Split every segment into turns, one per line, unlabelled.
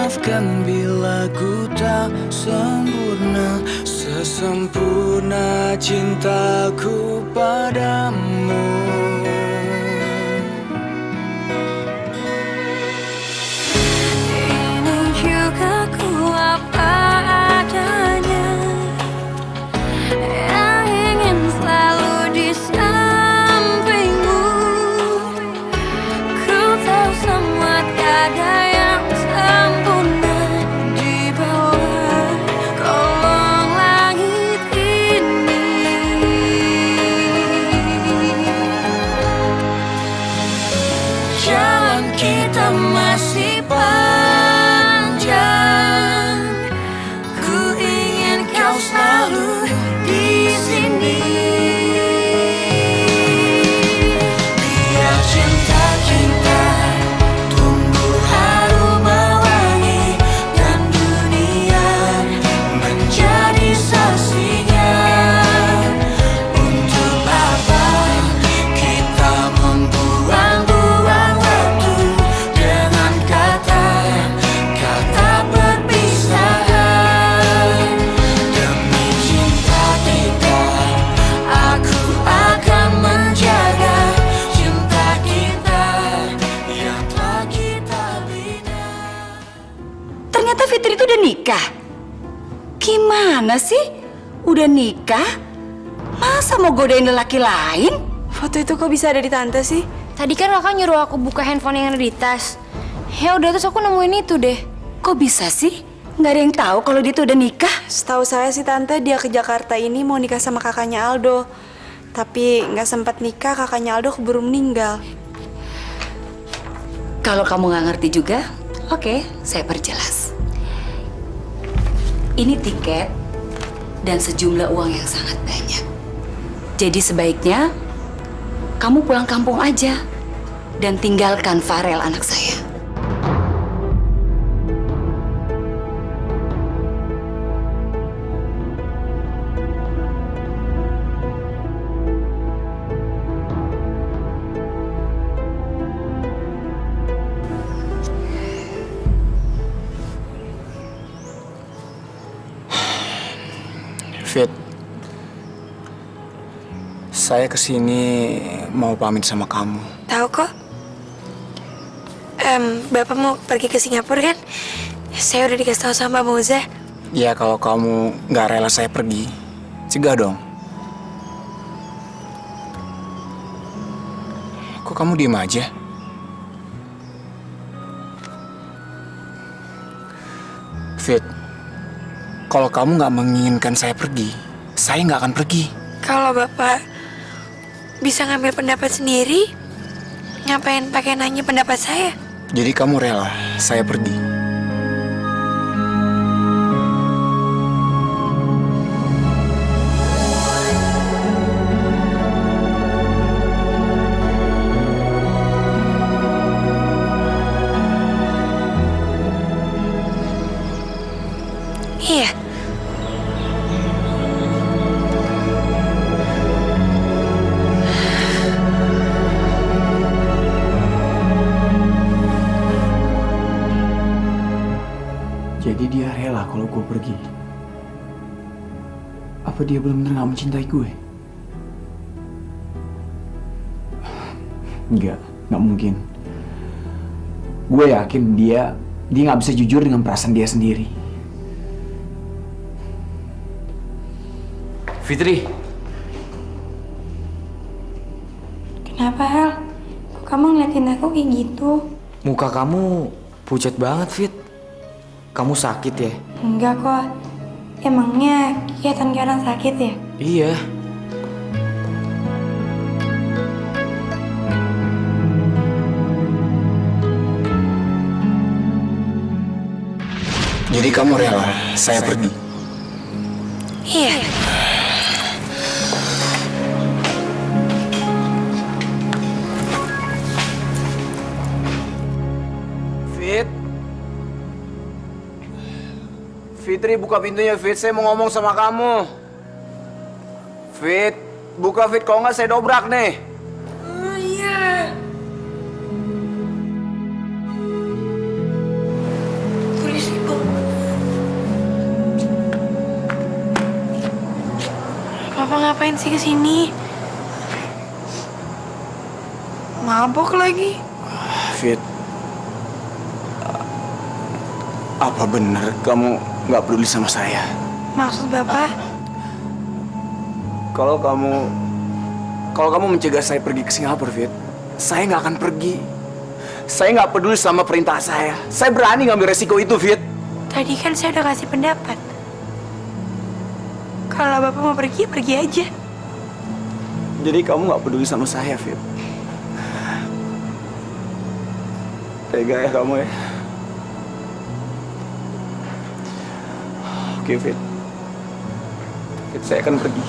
maafkan bila ku tak sempurna, sesempurna cintaku padamu.
Ini juga ku apa adanya, yang ingin selalu di sampingmu. Ku tahu semua tiada yang sempurna di bawah kolong langit ini. Jalan kita masih panjang, ku ingin kau selalu di sini. Biar cinta kita tumbuh harum mewangi, dan dunia menjadi saksinya. Untuk apa kita membuang-buang waktu dengan kata-kata perpisahan? Demi cinta kita, aku akan menjaga cinta kita yang telah kita bina.
Ternyata Fitri itu udah nikah. Gimana sih? Udah nikah? Masa mau godain lelaki lain?
Foto itu kok bisa ada di tante sih?
Tadi kan kakak nyuruh aku buka handphone yang ada di tas. Ya udah, terus aku nemuin itu deh.
Kok bisa sih? Nggak ada yang tahu kalau dia tuh udah nikah.
Setahu saya sih tante, dia ke Jakarta ini mau nikah sama kakaknya Aldo. Tapi nggak sempat nikah, kakaknya Aldo keburu meninggal.
Kalau kamu nggak ngerti juga, oke, saya perjelas. Ini tiket dan sejumlah uang yang sangat banyak. Jadi sebaiknya kamu pulang kampung aja dan tinggalkan Farel anak saya.
Fit, saya kesini mau pamit sama kamu.
Tahu kok? Bapak mau pergi ke Singapura kan? Saya udah dikasih tahu sama Mbak Moza.
Ya kalau kamu nggak rela saya pergi, cegah dong. Kok kamu diem aja? Fit, kalau kamu nggak menginginkan saya pergi, saya nggak akan pergi.
Kalau Bapak bisa ngambil pendapat sendiri, ngapain pakai nanya pendapat saya?
Jadi kamu rela saya pergi?
Iya.
Jadi dia rela kalau gue pergi? Apa dia benar-benar gak mencintai gue? Enggak mungkin. Gue yakin dia gak bisa jujur dengan perasaan dia sendiri.
Fitri,
Kenapa, Hel? Kok kamu ngeliatin aku kayak gitu?
muka kamu pucat banget, Fit. Kamu sakit ya?
Enggak kok. Emangnya kelihatan kayak orang sakit ya?
Iya.
Jadi kamu rela saya pergi?
Iya.
Fitri, buka pintunya, Fit. Saya mau ngomong sama kamu. Fit, buka, Fit. Kalau nggak saya dobrak nih.
Oh iya. Tulis Papa ngapain sih kesini? Mabok lagi.
Fit, apa benar kamu nggak peduli sama saya?
Maksud Bapak?
Kalau kamu mencegah saya pergi ke Singapura, Fit, saya nggak akan pergi. Saya nggak peduli sama perintah saya. Saya berani ngambil resiko itu, Fit.
Tadi kan saya udah kasih pendapat. Kalau Bapak mau pergi, pergi aja.
Jadi kamu nggak peduli sama saya, Fit. Tega ya kamu ya. Oke, Fit. Fit, saya akan pergi.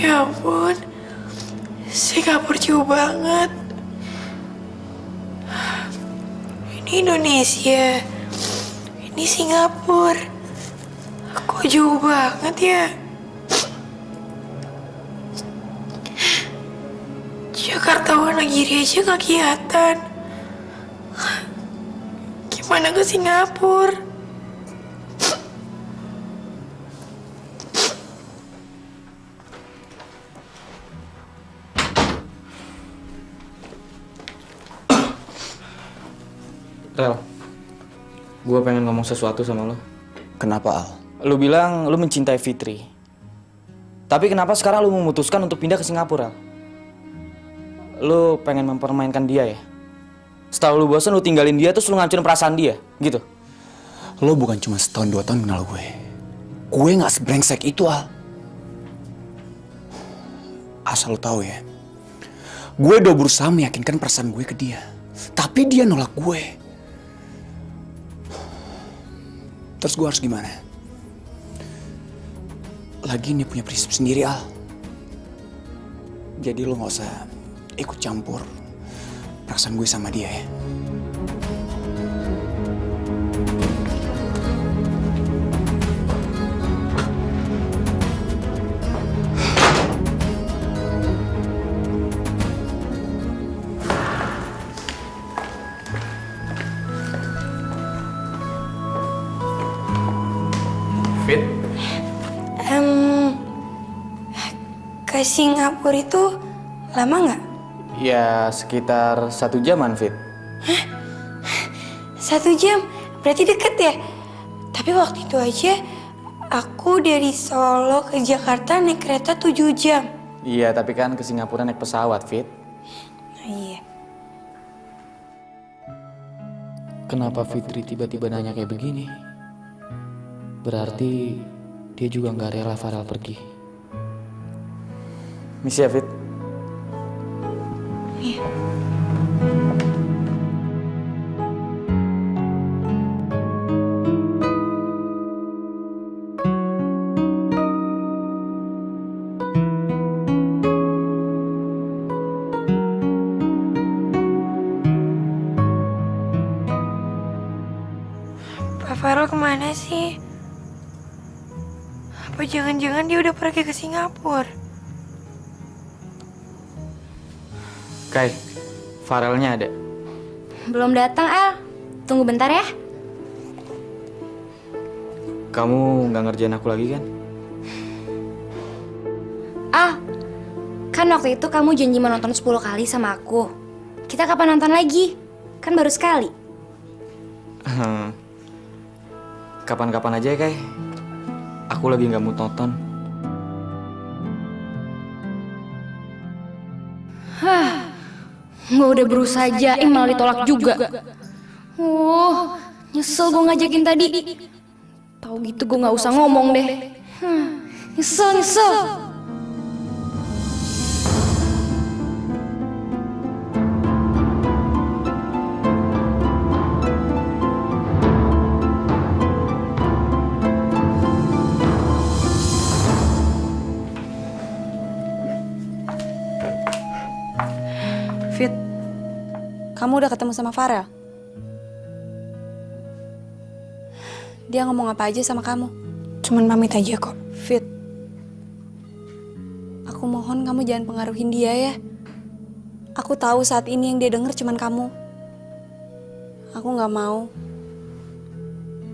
Ya ampun, Singapura jauh banget. Ini Indonesia, ini Singapura. Kok jauh banget ya? Jakarta Wonogiri aja gak kelihatan. Gimana ke Singapura?
Rel, gue pengen ngomong sesuatu sama lo.
Kenapa, Al?
Lu bilang lu mencintai Fitri. Tapi kenapa sekarang lu memutuskan untuk pindah ke Singapura? Lu pengen mempermainkan dia ya? Setelah lu bosan lu tinggalin dia terus lu ngancurin perasaan dia, gitu?
Lo bukan cuma setahun 2 tahun kenal gue. Gue nggak sebrengsek itu, Al. Asal lo tahu ya, gue udah berusaha meyakinkan perasaan gue ke dia. Tapi dia nolak gue. Terus gue harus gimana? Lagi dia punya prinsip sendiri, Al. Jadi lo gak usah ikut campur perasaan gue sama dia ya.
Fit?
Ke Singapura itu lama nggak?
Ya sekitar 1 jaman, Fit.
1 jam? Berarti deket ya? Tapi waktu itu aja aku dari Solo ke Jakarta naik kereta 7 jam.
Iya, tapi kan ke Singapura naik pesawat, Fit.
Oh, iya.
Kenapa Fitri tiba-tiba nanya kayak begini? Berarti dia juga nggak rela Farel pergi. Misi ya, Fit?
Iya. Pak Farel kemana sih? Apa jangan-jangan dia udah pergi ke Singapura?
Kai, Farelnya ada.
Belum datang, Al. Tunggu bentar ya.
Kamu nggak ngerjain aku lagi kan?
Al, kan waktu itu kamu janji mau nonton 10 kali sama aku. Kita kapan nonton lagi? Kan baru sekali.
Kapan-kapan aja ya, Kai. Aku lagi nggak mood nonton.
Gue udah berusaha jaim malah ditolak juga. Nyesel gue ngajakin tadi. Tahu gitu gue nggak usah ngomong deh. Nyesel.
kamu udah ketemu sama Farel? Dia ngomong apa aja sama kamu?
Cuman pamit aja kok.
Fit, aku mohon kamu jangan pengaruhin dia ya. Aku tahu saat ini yang dia denger cuman kamu. Aku gak mau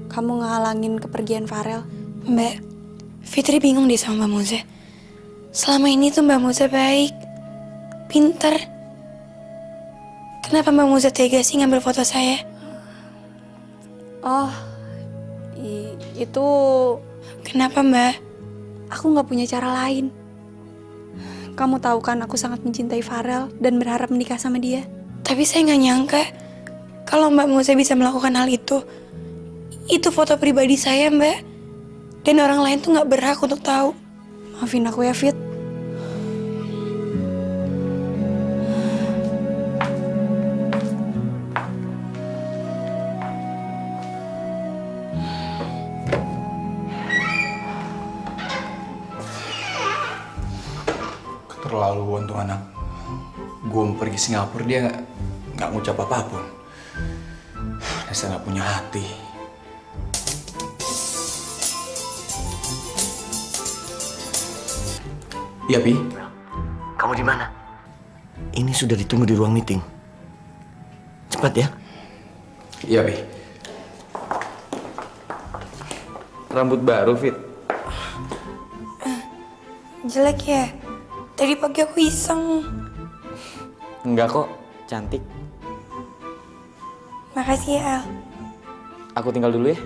kamu ngehalangin kepergian Farel.
Mbak, Fitri bingung deh sama Mbak Moza. Selama ini tuh Mbak Moza baik, pinter. Kenapa Mbak Moza tega sih ngambil foto saya?
Oh, itu
Kenapa Mbak?
aku gak punya cara lain. Kamu tahu kan aku sangat mencintai Farel dan berharap menikah sama dia.
Tapi saya nggak nyangka kalau Mbak Moza bisa melakukan hal itu. Itu foto pribadi saya Mbak. Dan orang lain tuh nggak berhak untuk tahu.
Maafin aku ya, Fit.
Keterlaluan tuh anak. Gue mau pergi Singapura, dia nggak ngucap apapun. Dasar nggak punya hati. Iya, Pi.
Kamu di mana? Ini sudah ditunggu di ruang meeting. Cepat ya.
Iya, Pi.
Rambut baru, Fit.
Jelek ya? Tadi pagi aku iseng.
Enggak kok, cantik.
Makasih ya Al.
Aku tinggal dulu ya.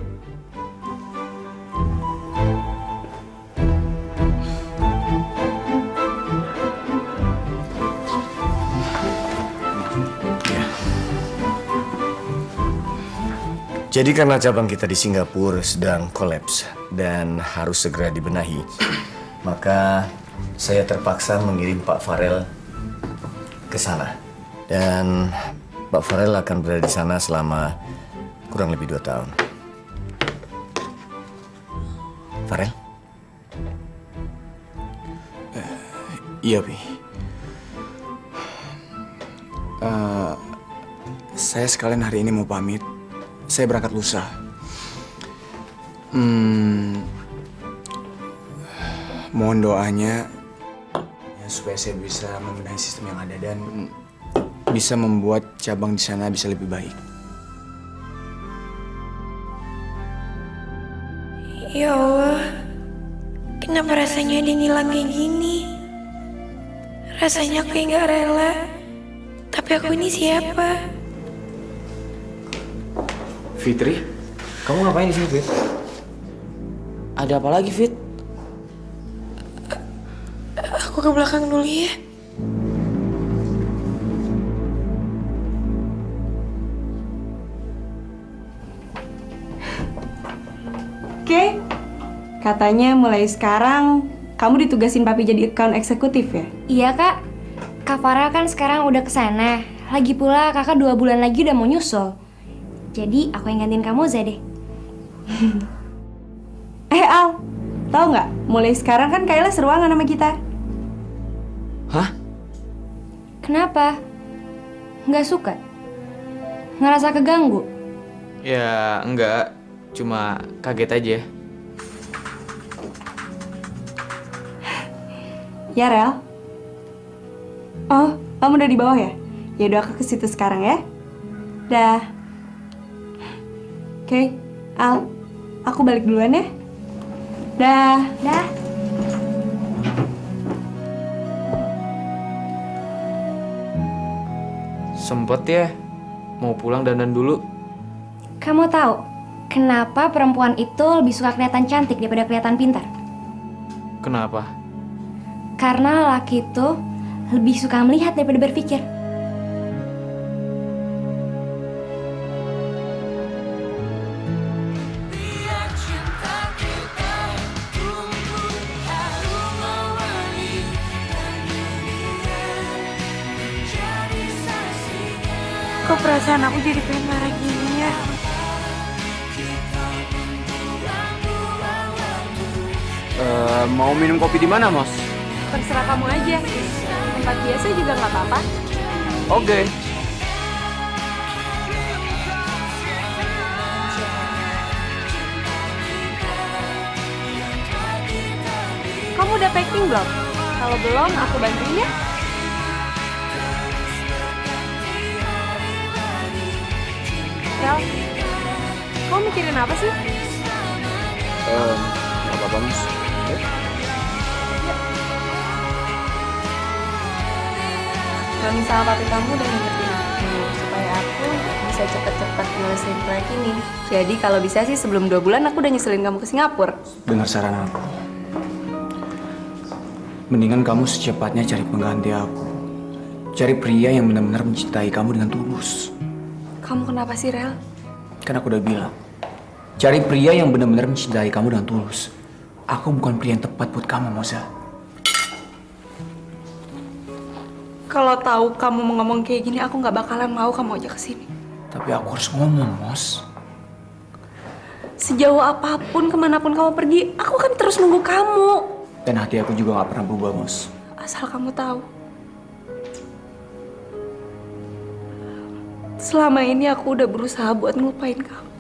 Jadi karena cabang kita di Singapura sedang kolaps dan harus segera dibenahi, maka saya terpaksa mengirim Pak Farel ke sana. Dan Pak Farel akan berada di sana selama kurang lebih 2 tahun. Farel?
Iya, Pi. Saya sekalian hari ini mau pamit. Saya berangkat lusa. Mohon doanya ya, supaya saya bisa membenahi sistem yang ada dan bisa membuat cabang di sana bisa lebih baik.
Ya Allah, kenapa rasanya dia ngilang kayak gini? Rasanya aku kayak gak rela. Tapi aku ini siapa?
Fitri?
Kamu ngapain di sini, Fit? Ada apa lagi, Fit?
Aku ke belakang dulu ya.
Oke. Katanya mulai sekarang kamu ditugasin papi jadi account eksekutif ya?
Iya kak, Kak Farel kan sekarang udah kesana. Lagi pula kakak 2 bulan lagi udah mau nyusul. Jadi aku yang gantiin kamu Moza deh.
Al, tahu nggak? Mulai sekarang kan Kayla seruangan sama kita.
Hah?
Kenapa? Nggak suka? Ngerasa keganggu?
Ya, enggak. Cuma kaget aja.
Ya, Rel. Oh, kamu udah di bawah ya? Ya udah aku ke situ sekarang ya. Dah. Oke, Al, aku balik duluan ya. Dah.
Dah.
Sempet ya. Mau pulang dandan dulu.
Kamu tahu kenapa perempuan itu lebih suka kelihatan cantik daripada kelihatan pintar?
Kenapa?
Karena lelaki itu lebih suka melihat daripada berpikir.
Kok perasaan aku jadi pengen marah gini ya?
Mau minum kopi di mana, Mos?
Terserah kamu aja. Tempat biasa juga nggak apa-apa.
Oke.
Kamu udah packing belum? Kalau belum, aku bantuin ya. Rel, kamu mikirin apa sih?
Gak apa-apa, Mus.
Mami sama papi kamu udah ngingetin aku supaya aku bisa cepet-cepet nyelesain proyek ini. Jadi kalau bisa sih sebelum 2 bulan aku udah nyusulin kamu ke Singapura.
Dengar saran aku. Mendingan kamu secepatnya cari pengganti aku. Cari pria yang benar-benar mencintai kamu dengan tulus.
Kamu kenapa sih, Rel?
Kan aku udah bilang. Cari pria yang benar-benar mencintai kamu dengan tulus. Aku bukan pria yang tepat buat kamu, Moza.
Kalau tahu kamu mau ngomong kayak gini, aku nggak bakalan mau kamu ajak kesini.
Tapi aku harus ngomong, Mos.
Sejauh apapun, kemanapun kamu pergi, aku akan terus nunggu kamu.
Dan hati aku juga gak pernah berubah, Mos.
Asal kamu tahu. Selama ini aku udah berusaha buat ngelupain kamu.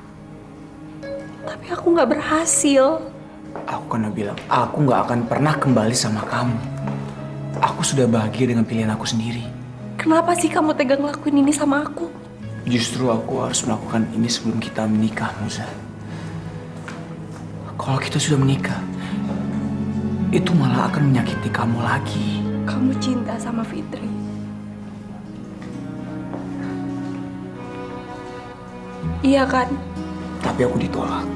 Tapi aku nggak berhasil.
Aku kan udah bilang, aku gak akan pernah kembali sama kamu. Aku sudah bahagia dengan pilihan aku sendiri.
Kenapa sih kamu tega ngelakuin ini sama aku?
Justru aku harus melakukan ini sebelum kita menikah, Moza. Kalau kita sudah menikah, itu malah akan menyakiti kamu lagi.
Kamu cinta sama Fitri. Iya kan?
Tapi aku ditolak.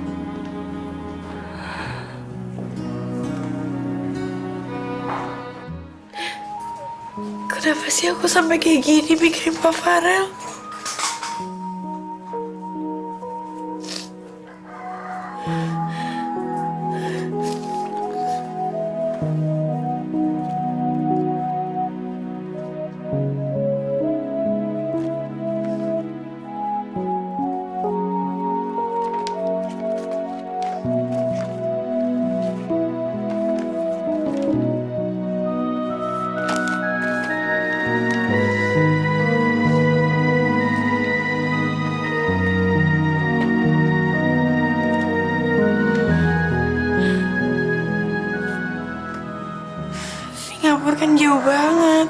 Kenapa sih aku sampai kayak gini mikirin Pak Farel? Singapura kan jauh banget.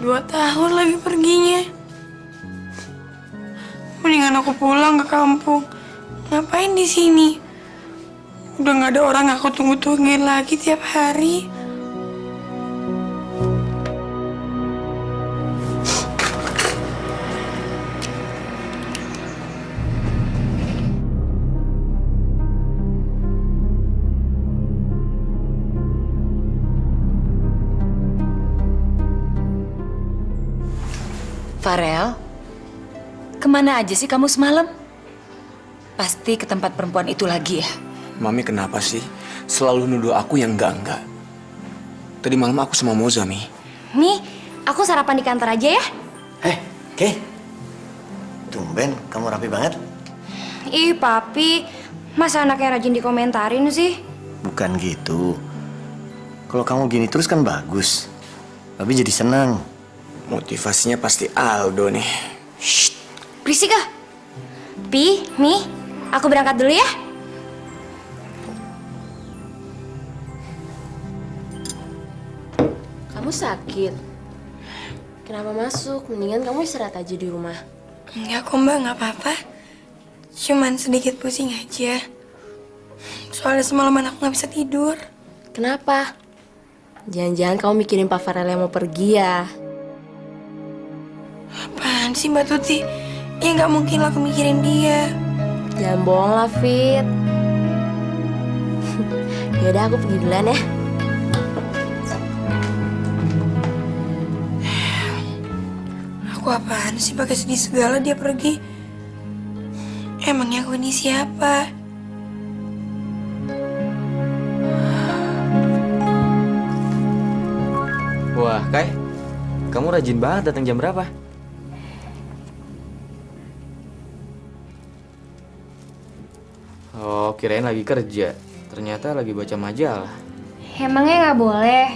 2 tahun lagi perginya. Mendingan aku pulang ke kampung. Ngapain di sini? Udah nggak ada orang aku tunggu-tungguin lagi tiap hari.
Farel, kemana aja sih kamu semalam? Pasti ke tempat perempuan itu lagi ya?
Mami kenapa sih selalu nuduh aku yang enggak? Tadi malam aku sama Moza, Mi.
Nih, aku sarapan di kantor aja ya.
Kay. Tumben, kamu rapi banget.
Ih, papi, masa anaknya rajin dikomentarin sih?
Bukan gitu. Kalau kamu gini terus kan bagus. Papi jadi senang.
Motivasinya pasti Aldo nih.
Shh, berisik ah. Pi, Mi, aku berangkat dulu ya.
Kamu sakit? Kenapa masuk? Mendingan kamu istirahat aja di rumah.
Enggak kok mbak, nggak apa-apa. Cuman sedikit pusing aja. Soalnya semalaman aku nggak bisa tidur.
Kenapa? Jangan-jangan kamu mikirin Pak Farel yang mau pergi ya?
Apaan sih Mbak Tuti? Ya nggak mungkin lah aku mikirin dia.
Jangan bohong lah, Fit. Yaudah, aku pergi duluan ya.
Aku apaan sih pakai sedih segala dia pergi? Emangnya aku ini siapa?
Wah, Kai, kamu rajin banget datang jam berapa? Oh, kirain lagi kerja. Ternyata lagi baca majalah.
Emangnya nggak boleh?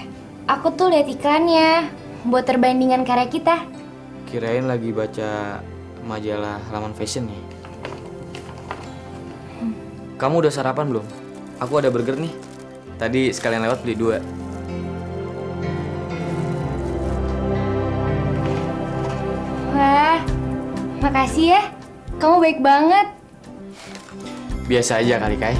Aku tuh lihat iklannya buat perbandingan karya kita.
Kirain lagi baca majalah halaman fashion nih. Kamu udah sarapan belum? aku ada burger nih. Tadi sekalian lewat beli 2.
Wah, makasih ya. Kamu baik banget.
Biasa aja kali, Kai.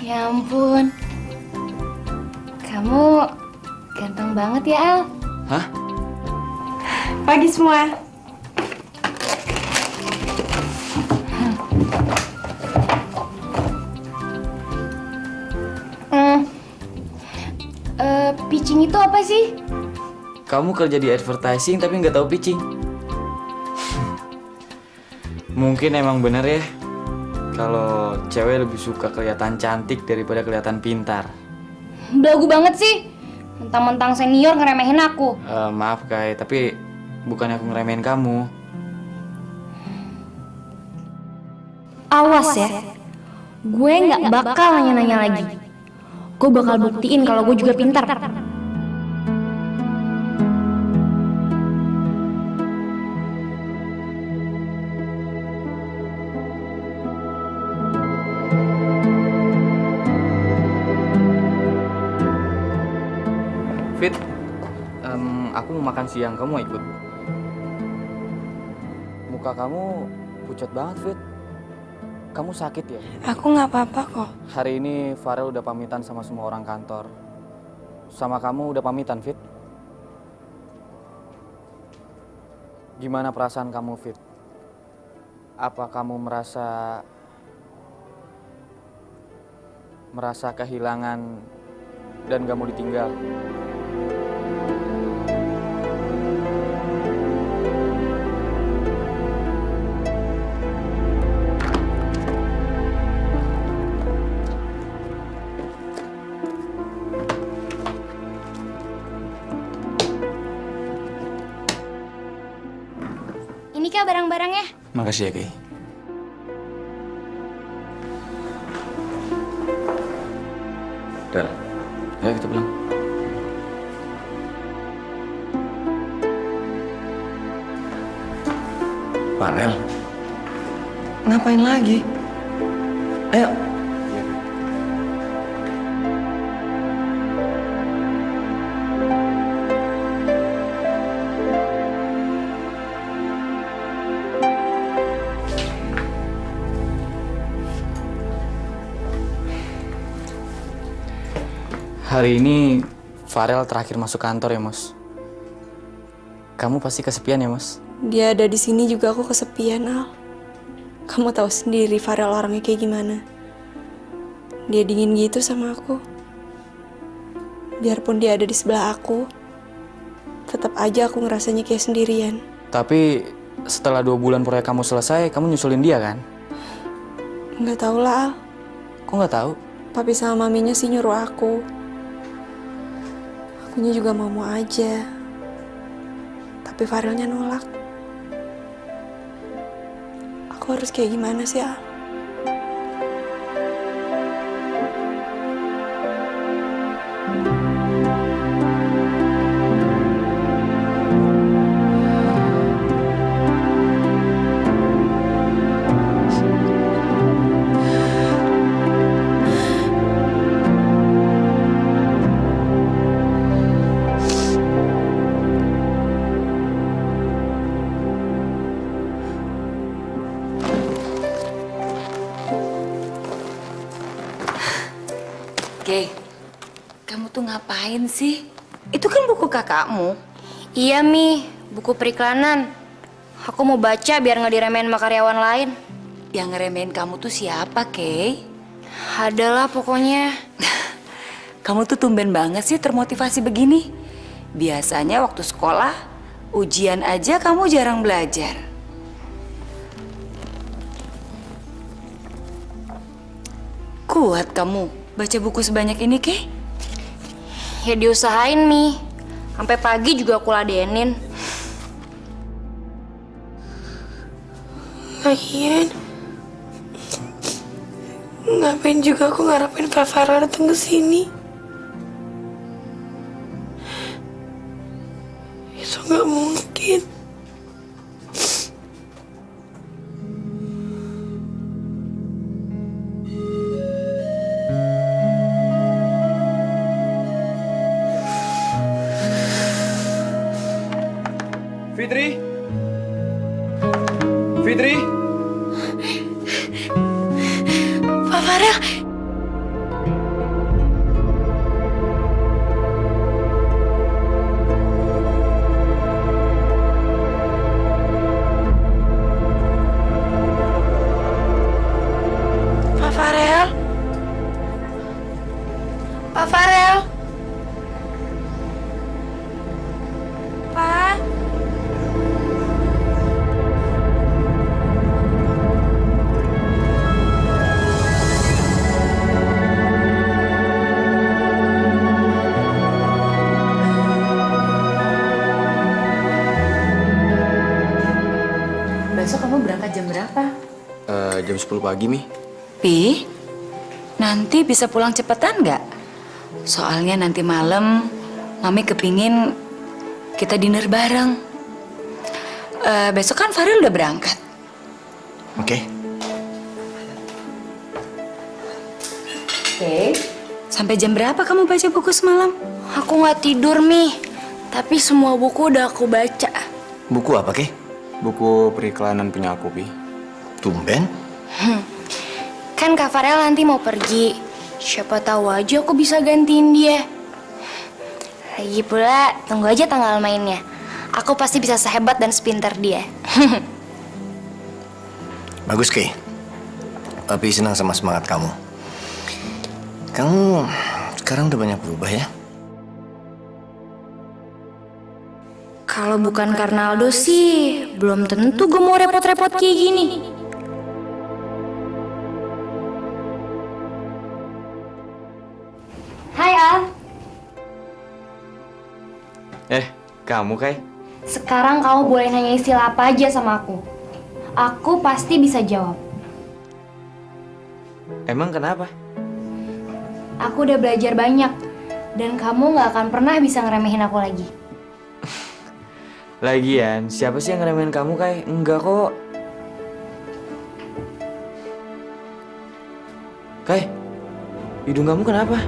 Ya ampun. Kamu ganteng banget ya, Al.
Hah?
Pagi semua.
Pitching itu apa sih?
Kamu kerja di advertising tapi nggak tahu pitching. Mungkin emang bener ya, kalau cewek lebih suka kelihatan cantik daripada kelihatan pintar.
Belagu banget sih. Mentang-mentang senior ngeremehin aku.
Maaf Kai, tapi bukannya aku ngeremehin kamu.
Awas ya. Gue nggak bakal nanya-nanya lagi. Gue bakal buktiin kalau gue juga pintar.
Fit, aku mau makan siang, kamu mau ikut? Muka kamu pucat banget, Fit. Kamu sakit ya?
Aku nggak apa-apa kok.
Hari ini Farel udah pamitan sama semua orang kantor. Sama kamu udah pamitan, Fit? Gimana perasaan kamu, Fit? Apa kamu merasa kehilangan dan gak mau ditinggal?
Ini kah barang-barangnya?
Makasih ya, Kay.
Del,
Ayo kita pulang.
Farel. Ngapain lagi? Ayo.
Hari ini Farel terakhir masuk kantor ya, Mos. Kamu pasti kesepian ya, Mos?
Dia ada di sini juga aku kesepian, Al. Kamu tahu sendiri Farel orangnya kayak gimana. Dia dingin gitu sama aku. Biarpun dia ada di sebelah aku, tetap aja aku ngerasanya kayak sendirian.
Tapi setelah 2 bulan proyek kamu selesai, kamu nyusulin dia kan?
Nggak tahu lah, Al.
Kok nggak tahu?
Papi sama maminya sih nyuruh aku. Akunya juga mau aja. Tapi Farelnya nolak. Aku harus kayak gimana sih, Al?
Kay, kamu tuh ngapain sih? Itu kan buku kakakmu.
Iya, Mi. Buku periklanan. Aku mau baca biar nggak diremehin sama karyawan lain.
Yang ngeremehin kamu tuh siapa, Kay?
Adalah pokoknya.
Kamu tuh tumben banget sih termotivasi begini. Biasanya waktu sekolah, ujian aja kamu jarang belajar. Kuat kamu baca buku sebanyak ini, Kay?
Ya diusahain, Mi. Sampai pagi juga aku ladenin.
Lagian, ngapain juga aku ngarepin Kak Farel datang ke sini? So gak mungkin.
Fitri? Fitri?
Pak Farel. Pak Farel. Pak Farel. Pak.
Besok kamu berangkat jam berapa?
Jam 10 pagi, Mi.
Pi, nanti bisa pulang cepetan nggak? Soalnya nanti malam Mami kepingin kita dinner bareng. Besok kan Farel udah berangkat.
Oke.
Oke. Sampai jam berapa kamu baca buku semalam?
Aku nggak tidur, Mi. Tapi semua buku udah aku baca.
Buku apa, Kay?
Buku periklanan punya aku, Pi.
Tumben?
Kan Kak Farel nanti mau pergi. Siapa tahu aja aku bisa gantiin dia. Lagi pula, tunggu aja tanggal mainnya. Aku pasti bisa sehebat dan sepintar dia.
Bagus, Kay. Papi senang sama semangat kamu. Kamu sekarang udah banyak berubah ya?
Kalau bukan karena Aldo sih, belum tentu gue mau repot-repot kayak gini. Hai Al,
Kamu, Kay?
sekarang kamu boleh nanya istilah apa aja sama aku. Aku pasti bisa jawab.
Emang kenapa?
Aku udah belajar banyak, dan kamu gak akan pernah bisa ngeremehin aku lagi.
Lagian, siapa sih yang ngeremehin kamu, Kay? Enggak kok. Kay, hidung kamu kenapa?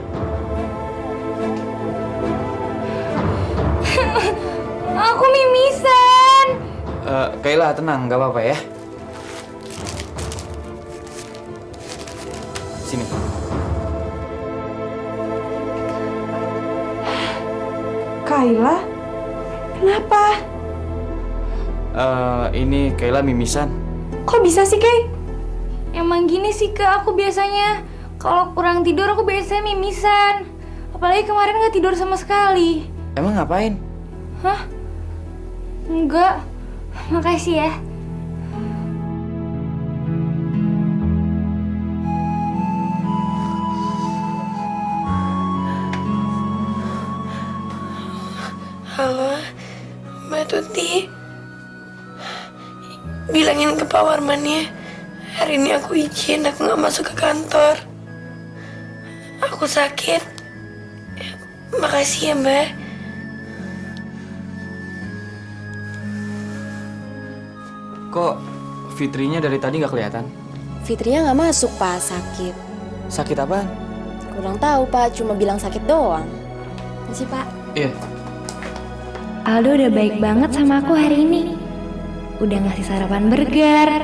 Aku mimisan.
Kayla, tenang, gak apa-apa ya. Sini.
Kayla? Kenapa?
Ini Kayla mimisan.
Kok bisa sih, Kay?
Emang gini sih Kak, aku biasanya kalau kurang tidur aku biasanya mimisan. Apalagi kemarin gak tidur sama sekali.
Emang ngapain?
Hah? Enggak. Makasih ya.
Halo, Mbak Tuti. Bilangin ke Pak Warman ya. Hari ini aku izin, aku nggak masuk ke kantor. Aku sakit. Makasih ya, Mbak.
Kok Fitrinya dari tadi nggak kelihatan?
Fitrinya nggak masuk, Pak. Sakit.
Sakit apaan?
Kurang tahu, Pak. Cuma bilang sakit doang. Masih, Pak.
Iya.
Aldo udah baik banget sama aku hari ini. Udah ngasih sarapan burger,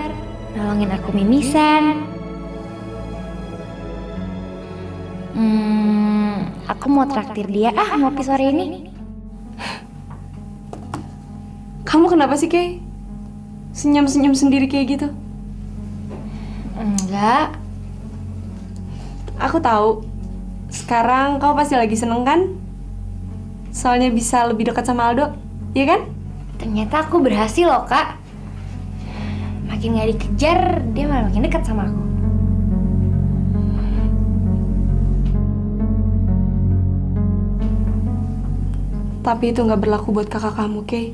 nolongin aku mimisan. Aku mau traktir dia ngopi sore ini.
Kamu kenapa sih, Kay? Senyum-senyum sendiri kayak gitu?
Enggak.
Aku tahu. Sekarang kamu pasti lagi seneng kan? Soalnya bisa lebih dekat sama Aldo, iya kan?
Ternyata aku berhasil loh, Kak. Makin gak dikejar, dia malah makin dekat sama aku.
Tapi itu nggak berlaku buat kakak kamu, Kay.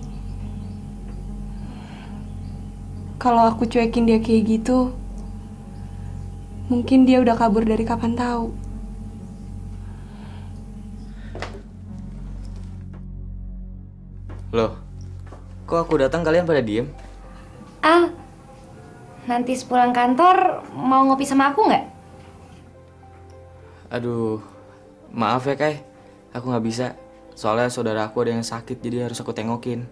Kalau aku cuekin dia kayak gitu, mungkin dia udah kabur dari kapan tahu.
Loh, Kok aku datang kalian pada diem?
Al, nanti sepulang kantor mau ngopi sama aku nggak?
Aduh, maaf ya Kai. Aku nggak bisa. Soalnya saudara aku ada yang sakit, jadi harus aku tengokin.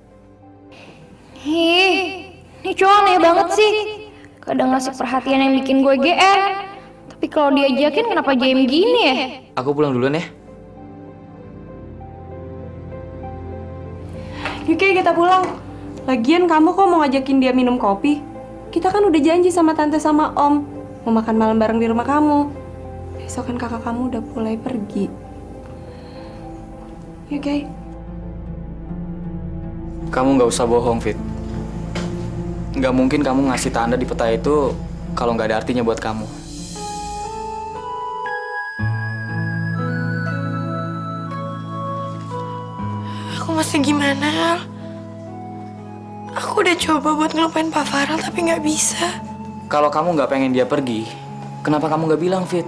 Ini cowok aneh banget sih. Kadang ngasih perhatian yang bikin gue GR. Tapi kalau diajakin kenapa game gini ya?
Aku pulang duluan ya.
Oke, kita pulang. Lagian kamu kok mau ngajakin dia minum kopi? Kita kan udah janji sama tante sama om mau makan malam bareng di rumah kamu. Besok kan kakak kamu udah mulai pergi. Oke.
Kamu nggak usah bohong, Fit. Nggak mungkin kamu ngasih tanda di peta itu kalau nggak ada artinya buat kamu.
Aku masih gimana, Al? Aku udah coba buat ngelupain Pak Farel tapi nggak bisa.
Kalau kamu nggak pengen dia pergi, kenapa kamu nggak bilang, Fit?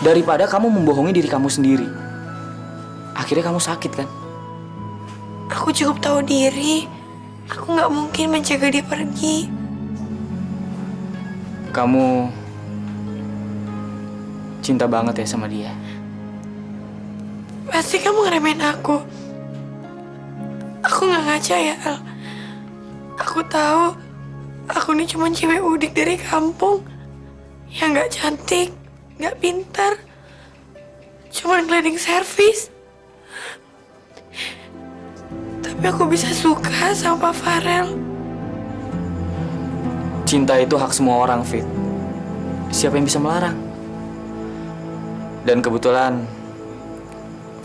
Daripada kamu membohongi diri kamu sendiri. Akhirnya kamu sakit, kan?
Aku cukup tahu diri. Aku nggak mungkin mencegah dia pergi.
Kamu cinta banget ya sama dia.
Pasti kamu ngeremehin aku. Aku nggak ngaca ya, Al. Aku tahu aku ini cuma cewek udik dari kampung yang nggak cantik, nggak pintar, cuma cleaning service. Tapi aku bisa suka sama Pak Farel.
Cinta itu hak semua orang, Fit. Siapa yang bisa melarang? Dan kebetulan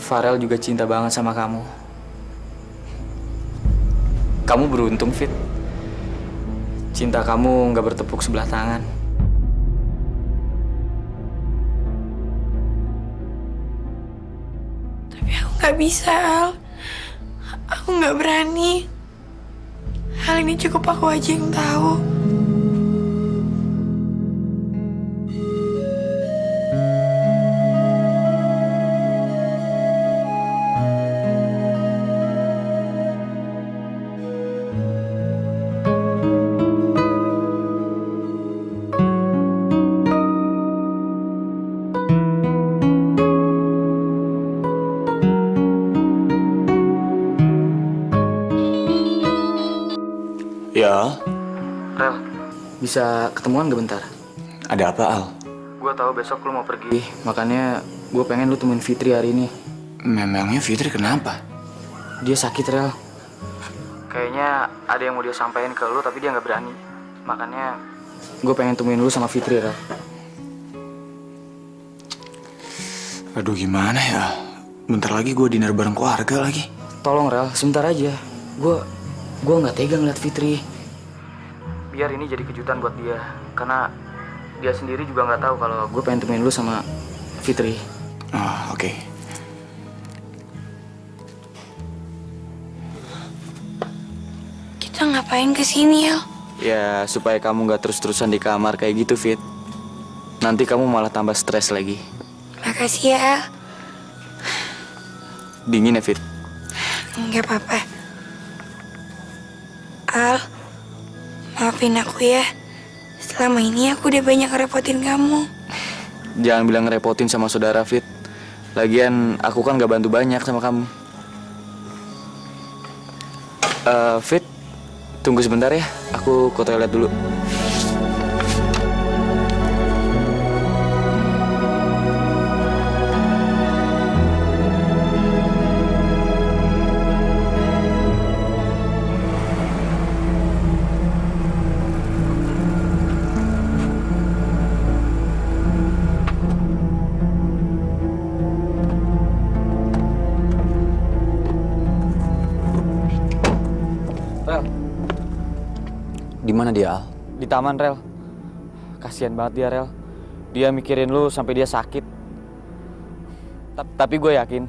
Farel juga cinta banget sama kamu. Kamu beruntung, Fit. Cinta kamu nggak bertepuk sebelah tangan.
Tapi aku nggak bisa, Al. Aku nggak berani. Hal ini cukup aku aja yang tahu.
Ya,
Rel, bisa ketemuan gak bentar?
ada apa, Al?
Gue tahu besok lu mau pergi, makanya gue pengen lu temuin Fitri hari ini.
Memangnya Fitri kenapa?
Dia sakit, Rel. Kayaknya ada yang mau dia sampaikan ke lu, tapi dia nggak berani. Makanya gue pengen temuin lu sama Fitri, Rel.
Aduh, gimana ya? Bentar lagi gue dinner bareng keluarga lagi.
Tolong, Rel, sebentar aja. Gue nggak tega ngeliat Fitri. Biar ini jadi kejutan buat dia, karena dia sendiri juga nggak tahu kalau gue pengen temuin lu sama Fitri.
Oh, oke.
Kita ngapain kesini, Al?
Ya, supaya kamu nggak terus-terusan di kamar kayak gitu, Fit. Nanti kamu malah tambah stres lagi.
Makasih ya, Al.
Dingin ya, Fit?
Nggak apa-apa. Al, maafin aku ya. Selama ini aku udah banyak ngerepotin kamu.
Jangan bilang ngerepotin sama saudara, Fit. Lagian aku kan gak bantu banyak sama kamu. Fit, tunggu sebentar ya. Aku ke toilet dulu. Rel,
Di mana dia, Al?
di taman, Rel. Kasian banget dia, Rel. Dia mikirin lu sampai dia sakit. Tapi gue yakin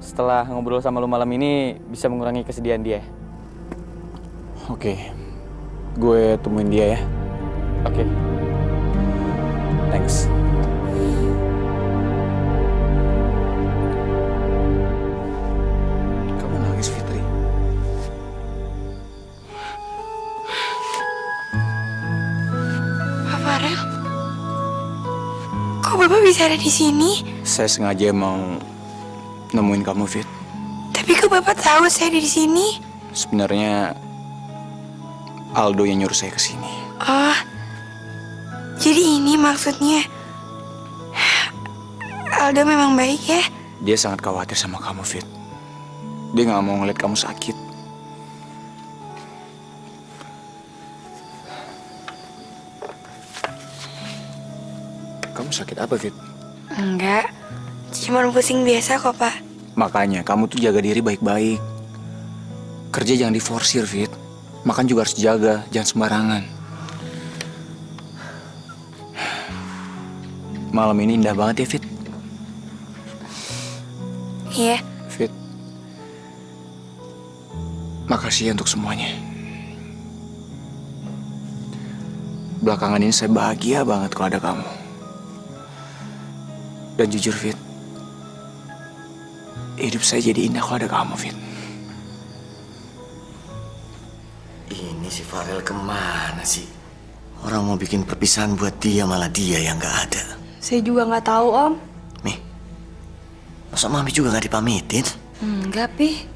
setelah ngobrol sama lu malam ini bisa mengurangi kesedihan dia.
Oke. Gue temuin dia ya.
Oke.
Thanks. Kamu nangis, Fitri?
Bapak bisa ada di sini?
Saya sengaja mau nemuin kamu, Fit.
Tapi kok Bapak tahu saya ada di sini?
Sebenarnya Aldo yang nyuruh saya ke sini.
Oh, jadi ini maksudnya. Aldo memang baik ya?
Dia sangat khawatir sama kamu, Fit. Dia nggak mau ngeliat kamu sakit. Kamu sakit apa, Fit?
Enggak, cuma pusing biasa kok, Pak.
Makanya kamu tuh jaga diri baik-baik. Kerja jangan diforsir, Fit. Makan juga harus jaga, jangan sembarangan. Malam ini indah banget ya, Fit.
Iya,
Fit, makasih ya untuk semuanya. Belakangan ini saya bahagia banget kalau ada kamu. Dan jujur, Fit, hidup saya jadi indah kalau ada kamu, Fit.
Ini si Farel kemana sih? Orang mau bikin perpisahan buat dia, malah dia yang nggak ada.
Saya juga nggak tahu, Om.
Mi, masa Mami juga nggak dipamitin?
Enggak, Pi.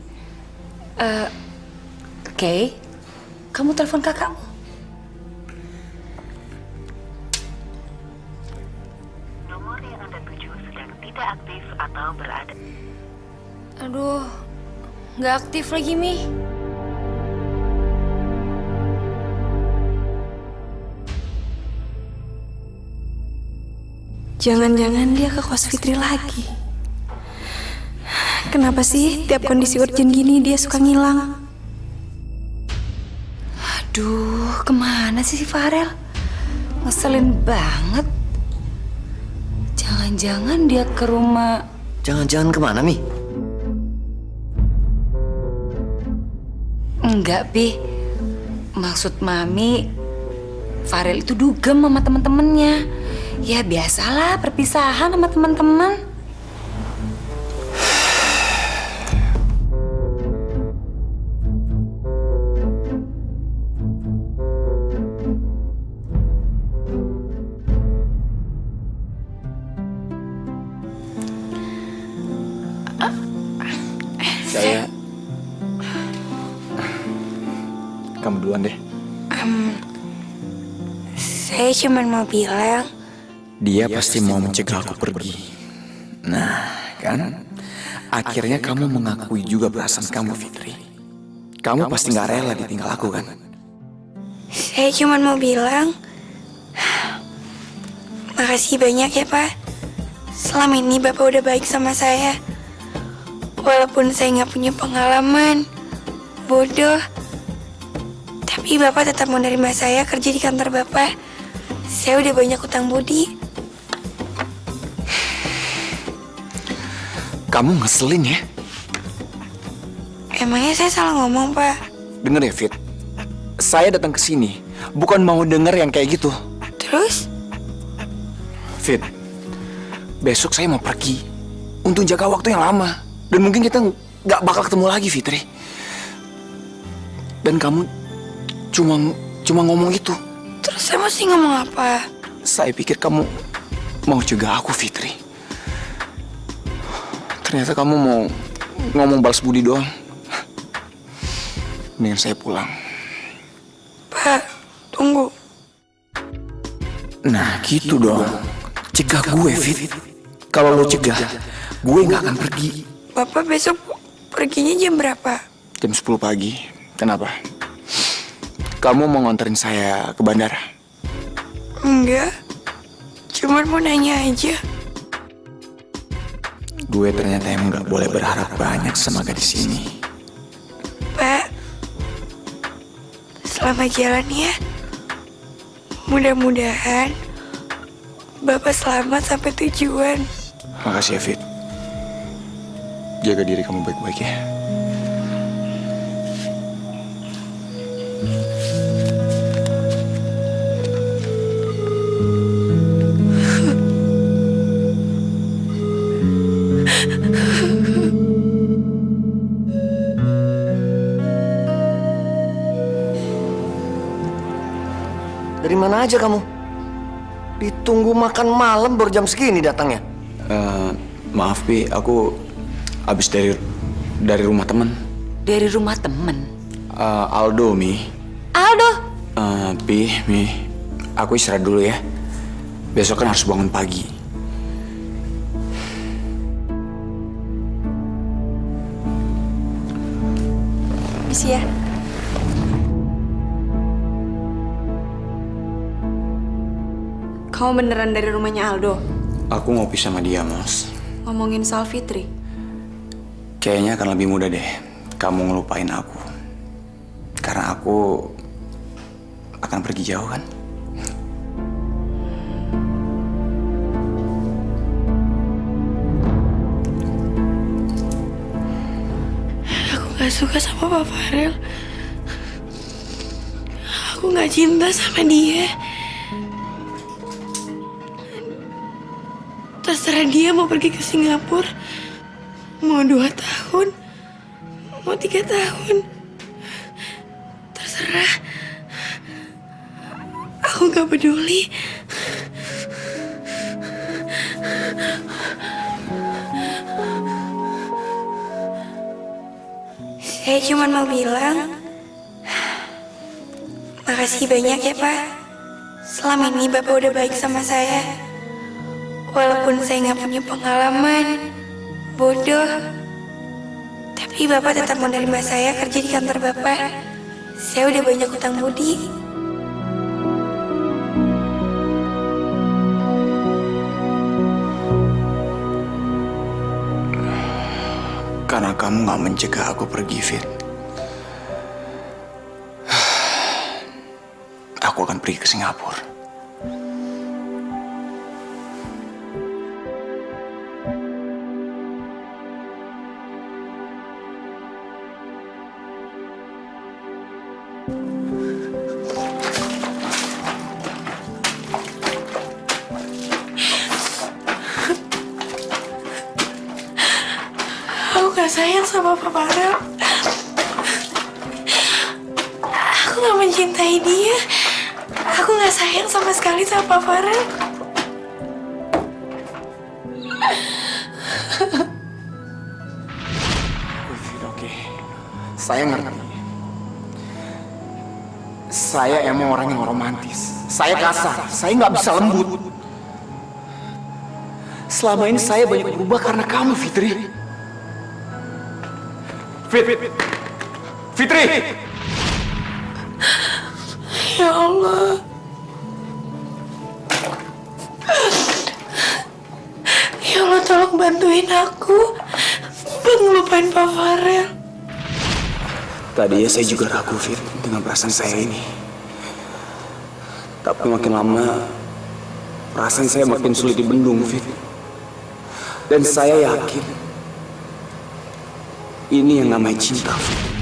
Oke. Kamu telepon kakakmu.
Nomor yang Anda tuju sedang tidak aktif atau berada.
Aduh, nggak aktif lagi, Mi.
Jangan-jangan dia ke kos Fitri lagi. Kenapa sih tiap kondisi urgent gini dia suka ngilang?
Aduh, kemana sih si Farel? Ngeselin banget. Jangan-jangan dia ke rumah...
Jangan-jangan kemana, Mi?
Enggak, Pi. Maksud Mami, Farel itu dugem sama temen-temennya. Ya biasalah perpisahan sama teman-teman.
Saya... Kamu duluan deh.
Saya cuma mau bilang,
Dia pasti mau mencegah aku pergi. Nah, kan? Akhirnya kamu mengakui juga perasaan kamu, Fitri. Kamu pasti gak rela ditinggal aku, kan?
saya cuma mau bilang, makasih banyak ya, Pak. Selama ini Bapak udah baik sama saya. Walaupun saya nggak punya pengalaman, bodoh, tapi Bapak tetap menerima saya kerja di kantor Bapak. Saya udah banyak utang budi.
Kamu ngeselin ya?
Emangnya saya salah ngomong, Pak?
Dengar ya, Fit. Saya datang ke sini bukan mau denger yang kayak gitu.
Terus?
Fit, besok saya mau pergi untuk jaga waktu yang lama. Dan mungkin kita nggak bakal ketemu lagi, Fitri. Dan kamu cuma ngomong itu.
Terus saya mesti ngomong apa?
Saya pikir kamu mau cegah aku, Fitri. Ternyata kamu mau ngomong balas budi doang. Mendingan saya pulang.
Pak, tunggu.
Nah, gitu dong. Cegah gue, Fit. Kalau lo cegah, gue nggak akan pergi.
Bapak besok perginya jam berapa?
Jam 10 pagi. Kenapa? Kamu mau nganterin saya ke bandara?
Enggak. Cuma mau nanya aja.
Gue ternyata emang nggak boleh berharap banyak sama gadis ini.
Pak, selamat jalan ya. Mudah-mudahan Bapak selamat sampai tujuan.
Makasih ya, Fit. Jaga diri kamu baik-baik ya.
Dari mana aja kamu? Ditunggu makan malam baru jam segini datangnya.
Maaf Pi, aku habis dari rumah temen.
Dari rumah temen.
Aldo, Mi.
Aldo.
Pi, Mi, aku istirahat dulu ya. Besok kan harus bangun pagi.
Misi ya. Kamu beneran dari rumahnya Aldo?
Aku ngopi sama dia, Mas.
Ngomongin soal Fitri?
Kayaknya akan lebih mudah deh kamu ngelupain aku. Karena aku akan pergi jauh kan?
Aku gak suka sama Pak Farel. Aku gak cinta sama dia. Terserah dia mau pergi ke Singapura. Mau 2 tahun. Mau 3 tahun. Terserah. Aku gak peduli. Saya cuma mau bilang, makasih banyak ya Pak. Selama ini Bapak udah baik sama saya. Walaupun saya nggak punya pengalaman, bodoh, tapi Bapak tetap menerima saya kerja di kantor Bapak. Saya udah banyak utang budi.
Karena kamu gak mencegah aku pergi, Fit. Aku akan pergi ke Singapura.
Aku gak sayang sama Pak Farel. Aku gak mencintai dia. Aku gak sayang sama sekali sama Pak Farel.
Oke, saya ngerti. Saya emang orang yang romantis. Saya kasar, saya nggak bisa lembut. Selama ini saya banyak berubah karena kamu, Fitri. Fitri!
Ya Allah. Ya Allah, tolong bantuin aku buat ngelupain Pak Farel.
Tadinya saya juga ragu, Fit, dengan perasaan saya ini. Tapi makin lama, perasaan saya makin sulit dibendung, Fit. Dan saya yakin, ini yang namanya cinta, Fit.